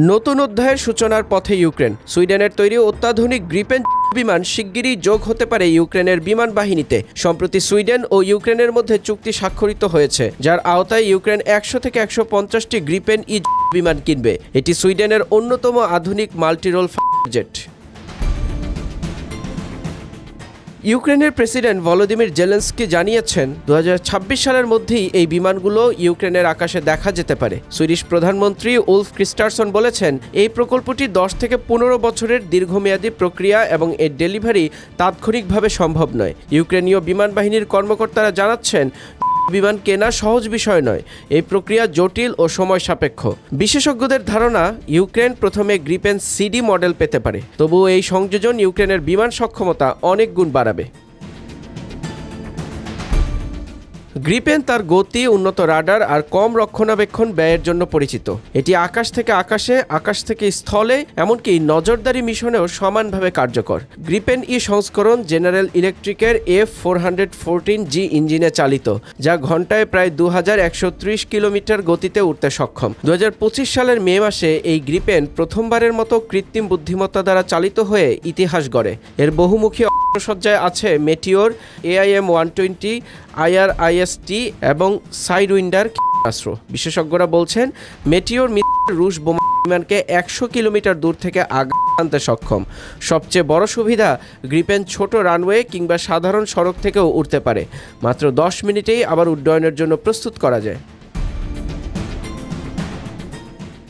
নতুন অধ্যায়ের সূচনার পথে ইউক্রেন। সুইডেনের তৈরি অত্যাধুনিক গ্রিপেন বিমান শিগগিরই যোগ হতে পারে ইউক্রেনের বিমান বাহিনীতে। সম্প্রতি সুইডেন ও ইউক্রেনের মধ্যে চুক্তি স্বাক্ষরিত হয়েছে, যার আওতায় ইউক্রেন 100 থেকে 150টি গ্রিপেন বিমান কিনবে। এটি সুইডেনের অন্যতম আধুনিক মাল্টিরোল জেট। ইউক্রেনের প্রেসিডেন্ট ভলোদিমির জেলেনস্কি জানিয়েছেন 2026 সালের মধ্যেই এই বিমানগুলো ইউক্রেনের আকাশে দেখা যেতে পারে। সুইডিশ প্রধানমন্ত্রী উলফ ক্রিস্টারসন বলেছেন, এই প্রকল্পটি 10 থেকে 15 বছরের দীর্ঘমেয়াদী প্রক্রিয়া এবং এর ডেলিভারি তাৎক্ষণিকভাবে সম্ভব নয়। ইউক্রেনীয় বিমান বাহিনীর কর্মকর্তারা জানাচ্ছেন, বিমান কেনা সহজ বিষয় নয়, এই প্রক্রিয়া জটিল ও সময় সাপেক্ষ। বিশেষজ্ঞদের ধারণা, ইউক্রেন প্রথমে গ্রিপেন সিডি মডেল পেতে পারে, তবুও এই সংযোজন ইউক্রেনের বিমান সক্ষমতা অনেক গুণ বাড়াবে। গ্রিপেন তার গতি, উন্নত রাডার আর কম রক্ষণাবেক্ষণ ব্যয়ের জন্য পরিচিত। এটি আকাশ থেকে আকাশে, আকাশ থেকে স্থলে, এমনকি নজরদারি মিশনেও সমানভাবে কার্যকর। গ্রিপেন সংস্করণ জেনারেল ইলেকট্রিকের F414G ইঞ্জিনে চালিত, যা ঘন্টায় প্রায় 2130 কিলোমিটার গতিতে উঠতে সক্ষম। 2025 সালের মে মাসে এই গ্রিপেন প্রথমবারের মতো কৃত্রিম বুদ্ধিমত্তা দ্বারা চালিত হয়ে ইতিহাস গড়ে। এর বহুমুখী সজ্জায় আছে মেটিওর, AIM-120, IRIS-T এবং সাইডউইন্ডার ক্ষেপণাস্ত্র। বিশেষজ্ঞরা বলছেন, মেটিওর রুশ বোমা বিমানকে 100 কিলোমিটার দূর থেকে আঘাত আনতে সক্ষম। সবচেয়ে বড় সুবিধা, গ্রিপেন ছোট রানওয়ে কিংবা সাধারণ সড়ক থেকেও উঠতে পারে। মাত্র 10 মিনিটেই আবার উড্ডয়নের জন্য প্রস্তুত করা যায়।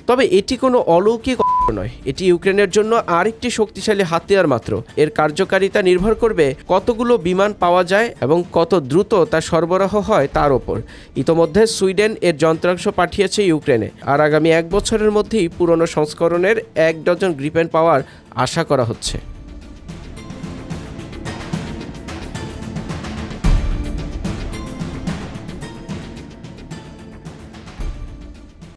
তবে এটি কোনো অলৌকিক নয়, এটি ইউক্রেনের জন্য আরেকটি শক্তিশালী হাতিয়ার মাত্র। এর কার্যকারিতা নির্ভর করবে কতগুলো বিমান পাওয়া যায় এবং কত দ্রুত তা সরবরাহ হয় তার ওপর। ইতোমধ্যে সুইডেন এর যন্ত্রাংশ পাঠিয়েছে ইউক্রেনে, আর আগামী 1 বছরের মধ্যেই পুরনো সংস্করণের 1 ডজন গ্রিপেন পাওয়ার আশা করা হচ্ছে।